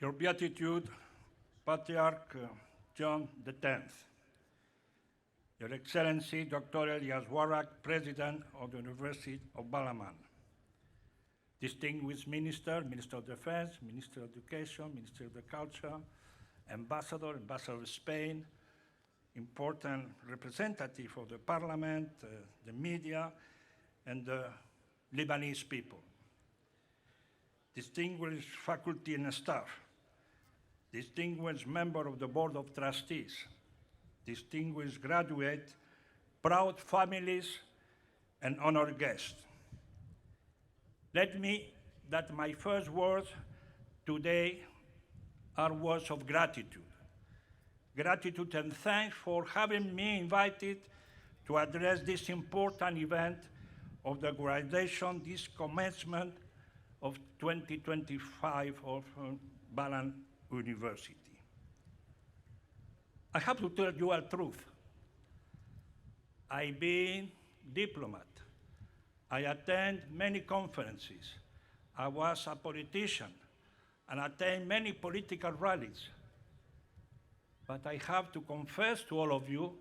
Your Beatitude, Patriarch John X, Your Excellency Dr. Elias Warak, President of the University of Balamand, distinguished Minister, Minister of Defense, Minister of Education, Minister of the Culture, Ambassador of Spain, important representative of the Parliament, the media, and the Lebanese people, distinguished faculty and staff, distinguished member of the Board of Trustees, distinguished graduate, proud families, and honored guests. Let me that my first words today are words of gratitude. Gratitude and thanks for having me invited to address this important event of the graduation, this commencement of 2025 of Balamand University. I have to tell you the truth. I've been diplomat. I attend many conferences. I was a politician and attend many political rallies. But I have to confess to all of you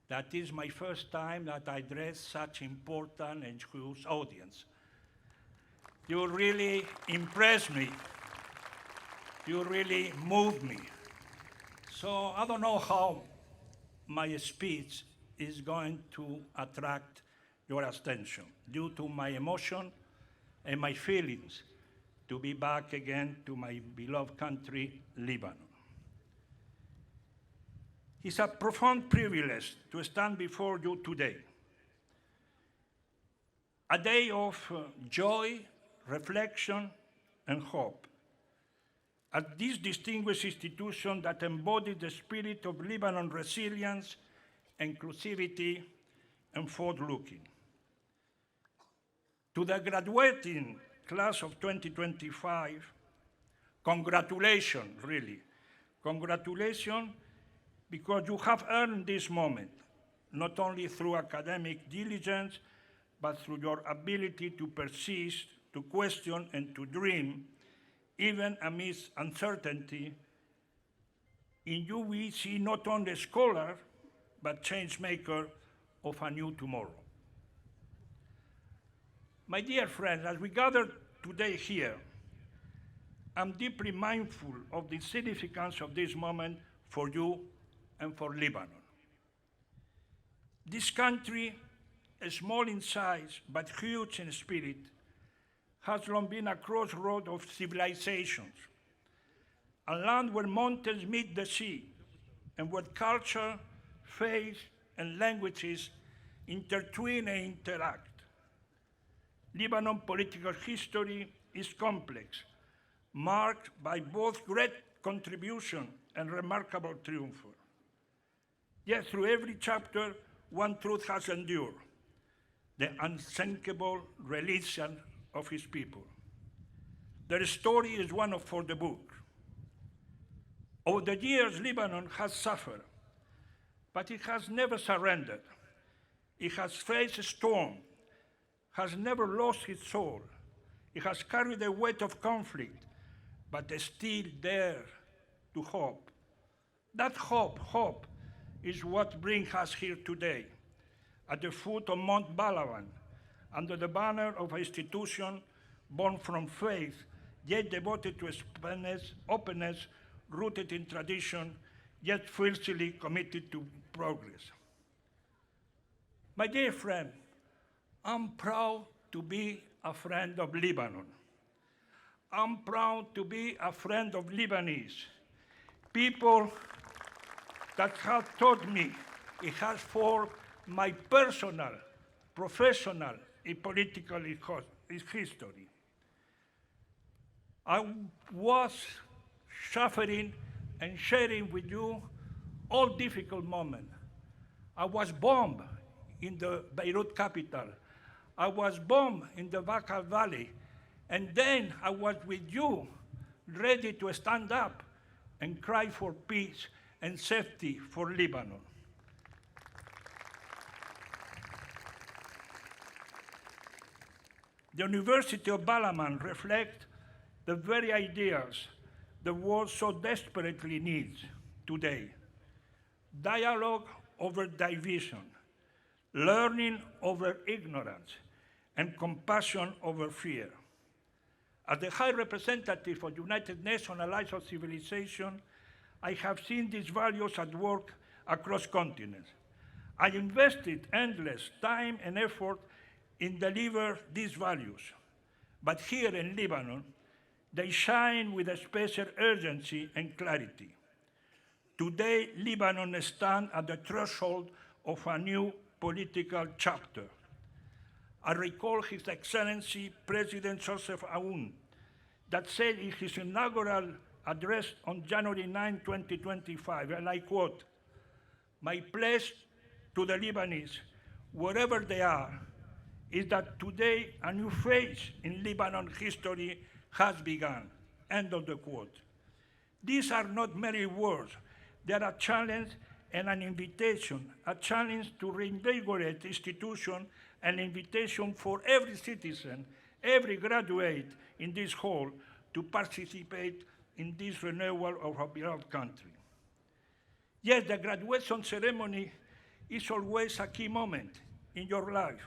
that this is my first time that I address such important and huge audience. You really impressed me. You really moved me. So I don't know how my speech is going to attract your attention due to my emotion and my feelings to be back again to my beloved country, Lebanon. It's a profound privilege to stand before you today. A day of joy, reflection, and hope. At this distinguished institution that embodies the spirit of Lebanon resilience, inclusivity, and forward-looking. To the graduating class of 2025, congratulations, really. Congratulations, because you have earned this moment, not only through academic diligence, but through your ability to persist, to question, and to dream, even amidst uncertainty. In you we see not only a scholar, but change maker of a new tomorrow. My dear friends, as we gather today here, I'm deeply mindful of the significance of this moment for you and for Lebanon. This country, small in size but huge in spirit, has long been a crossroad of civilizations, a land where mountains meet the sea, and where culture, faith, and languages intertwine and interact. Lebanon political history is complex, marked by both great contribution and remarkable triumph. Yet through every chapter, one truth has endured: the unsinkable religion of his people. Their story is one for the book. Over the years, Lebanon has suffered, but it has never surrendered. It has faced a storm, has never lost its soul. It has carried the weight of conflict, but is still there to hope. That hope is what brings us here today, at the foot of Mount Balamand, under the banner of an institution born from faith, yet devoted to openness, rooted in tradition, yet fiercely committed to progress. My dear friend, I'm proud to be a friend of Lebanon. I'm proud to be a friend of Lebanese, people that have taught me, it has formed my personal, professional, and political history. I was suffering and sharing with you all difficult moments. I was bombed in the Beirut capital. I was bombed in the Bekaa Valley. And then I was with you, ready to stand up and cry for peace and safety for Lebanon. The University of Balamand reflects the very ideas the world so desperately needs today. Dialogue over division, learning over ignorance, and compassion over fear. As the High Representative for United Nations Alliance of Civilization, I have seen these values at work across continents. I invested endless time and effort in deliver these values. But here in Lebanon, they shine with a special urgency and clarity. Today, Lebanon stands at the threshold of a new political chapter. I recall His Excellency President Joseph Aoun that said in his inaugural address on January 9, 2025, and I quote, "My pledge to the Lebanese, wherever they are, is that today a new phase in Lebanon history has begun," end of the quote. These are not merely words. They are a challenge and an invitation, a challenge to reinvigorate institutions, an invitation for every citizen, every graduate in this hall to participate in this renewal of our beloved country. Yes, the graduation ceremony is always a key moment in your life.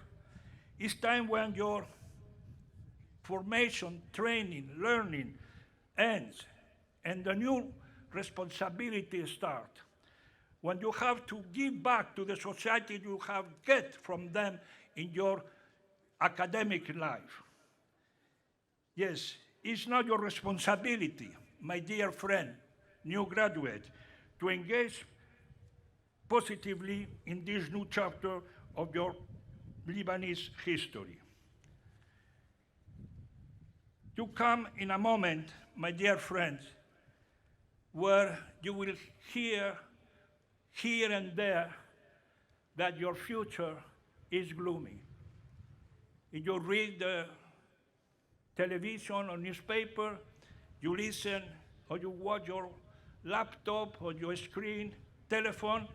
It's time when your formation, training, learning ends, and the new responsibilities start. When you have to give back to the society you have get from them in your academic life. Yes, it's not your responsibility, my dear friend, new graduate, to engage positively in this new chapter of your Lebanese history. You come in a moment, my dear friends, where you will hear here and there that your future is gloomy. If you read the television or newspaper, you listen or you watch your laptop or your screen, telephone,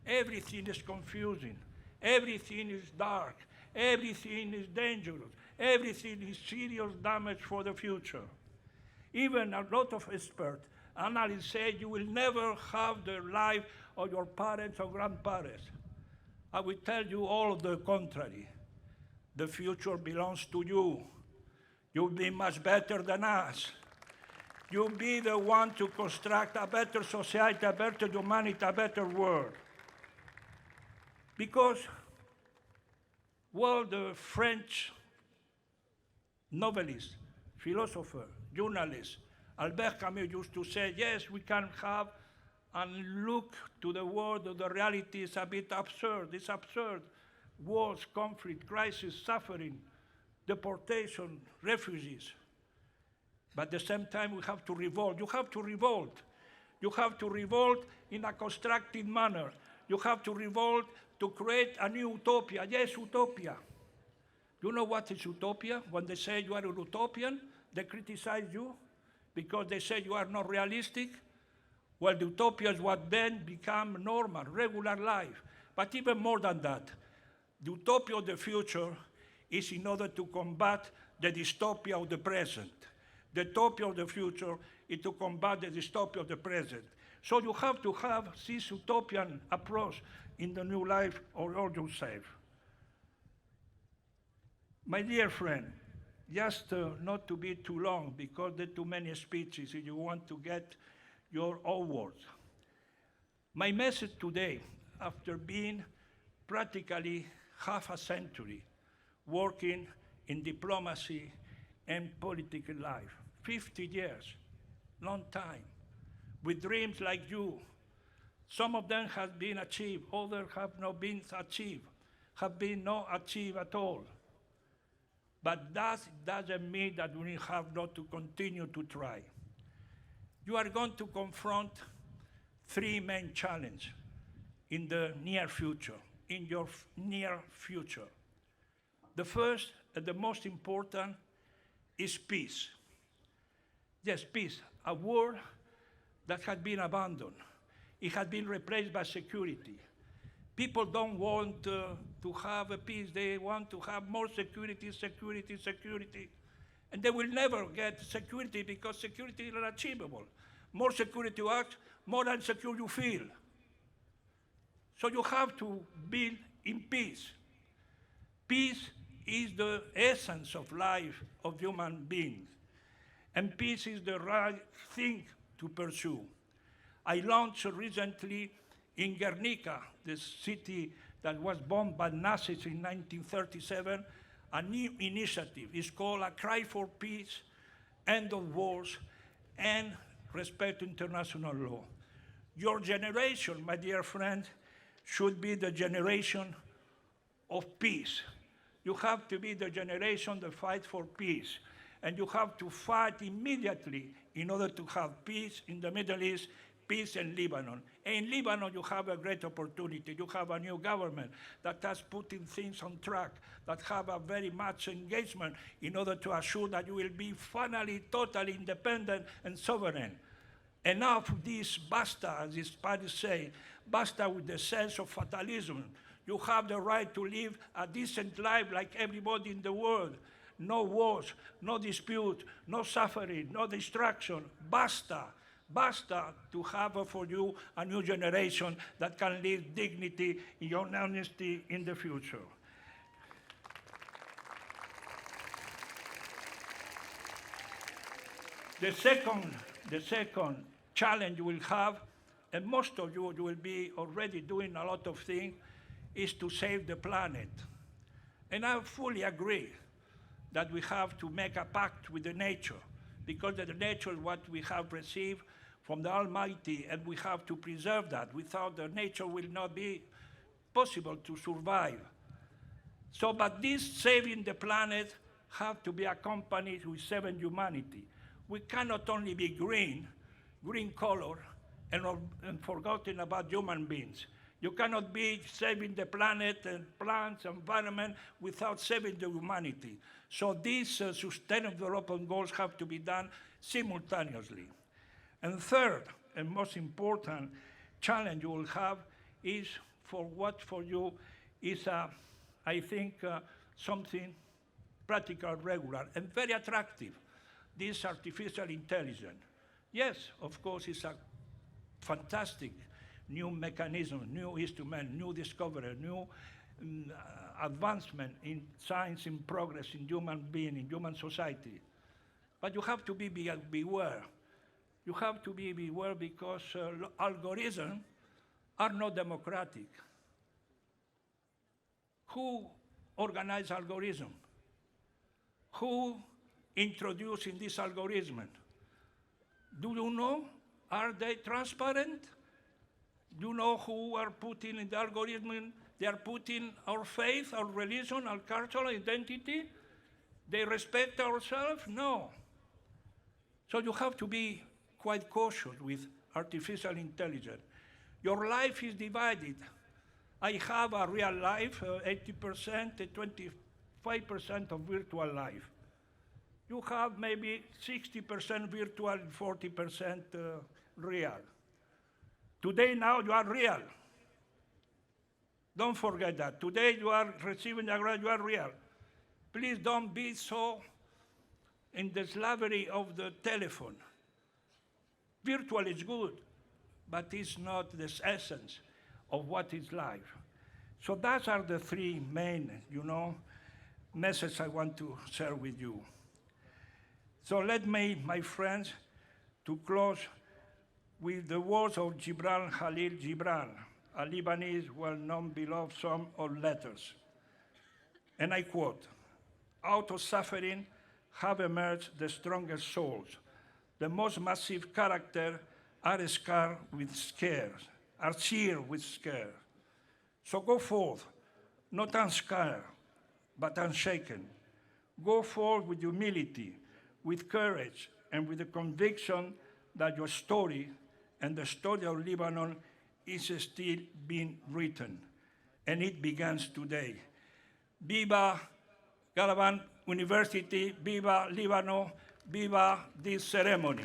everything is confusing. Everything is dark. Everything is dangerous. Everything is serious damage for the future. Even a lot of experts, analysts say you will never have the life of your parents or grandparents. I will tell you all the contrary. The future belongs to you. You'll be much better than us. You'll be the one to construct a better society, a better humanity, a better world. Because, well, the French novelist, philosopher, journalist, Albert Camus used to say, yes, we can have and look to the world of the reality is a bit absurd. It's absurd. Wars, conflict, crisis, suffering, deportation, refugees. But at the same time, we have to revolt. You have to revolt. You have to revolt in a constructive manner. You have to revolt to create a new utopia. Yes, utopia. You know what is utopia? When they say you are a utopian, they criticize you because they say you are not realistic. Well, the utopia is what then become normal, regular life. But even more than that, the utopia of the future is in order to combat the dystopia of the present. The utopia of the future is to combat the dystopia of the present. So you have to have this utopian approach in the new life of all yourself. My dear friend, just not to be too long, because there are too many speeches if you want to get your own words. My message today, after being practically half a century working in diplomacy and political life, 50 years, long time, with dreams like you. Some of them have been achieved, others have not been achieved, have been not achieved at all. But that doesn't mean that we have not to continue to try. You are going to confront three main challenges in the near future, in your near future. The first and the most important is peace. Yes, peace, a world that had been abandoned. It had been replaced by security. People don't want to have a peace. They want to have more security, security, security. And they will never get security because security is unachievable. More security you act, more insecure you feel. So you have to build in peace. Peace is the essence of life of human beings. And peace is the right thing to pursue. I launched recently in Guernica, the city that was bombed by Nazis in 1937, a new initiative. It's called A Cry for Peace, End of Wars, and Respect international law. Your generation, my dear friend, should be the generation of peace. You have to be the generation that fights for peace. And you have to fight immediately in order to have peace in the Middle East, peace in Lebanon. And in Lebanon, you have a great opportunity. You have a new government that has putting things on track, that have a very much engagement in order to assure that you will be finally totally independent and sovereign. Enough of this, basta, as the Spanish say, basta with the sense of fatalism. You have the right to live a decent life like everybody in the world. No wars, no dispute, no suffering, no destruction. Basta. Basta to have for you a new generation that can live dignity in honesty in the future. The second challenge you will have, and most of you will be already doing a lot of things, is to save the planet. And I fully agree that we have to make a pact with the nature, because the nature is what we have received from the Almighty, and we have to preserve that. Without the nature will not be possible to survive. So, but this saving the planet have to be accompanied with saving humanity. We cannot only be green color, and forgotten about human beings. You cannot be saving the planet and plants, environment, without saving the humanity. So these sustainable development goals have to be done simultaneously. And third, and most important challenge you will have is for you is, I think, something practical, regular, and very attractive. This artificial intelligence. Yes, of course, it's a fantastic new mechanism, new instrument, new discovery, new advancement in science, in progress, in human being, in human society. But you have to be beware. You have to be beware because algorithms are not democratic. Who organized algorithm? Who introduced in this algorithm? Do you know? Are they transparent? Do you know who are putting in the algorithm? They are putting our faith, our religion, our cultural identity. They respect ourselves? No. So you have to be quite cautious with artificial intelligence. Your life is divided. I have a real life, 80%, 25% of virtual life. You have maybe 60% virtual, 40% real. Today, now, you are real. Don't forget that. Today, you are receiving the grant, you are real. Please don't be so in the slavery of the telephone. Virtual is good, but it's not the essence of what is life. So those are the three main, messages I want to share with you. So let me, my friends, to close with the words of Gibran Khalil Gibran, a Lebanese well-known beloved son of letters. And I quote, "Out of suffering have emerged the strongest souls. The most massive character are scarred with scares, are cheered with scare. So go forth, not unscared, but unshaken. Go forth with humility, with courage, and with the conviction that your story and the story of Lebanon is still being written, and it begins today. Viva Balamand University, viva Lebanon, viva this ceremony."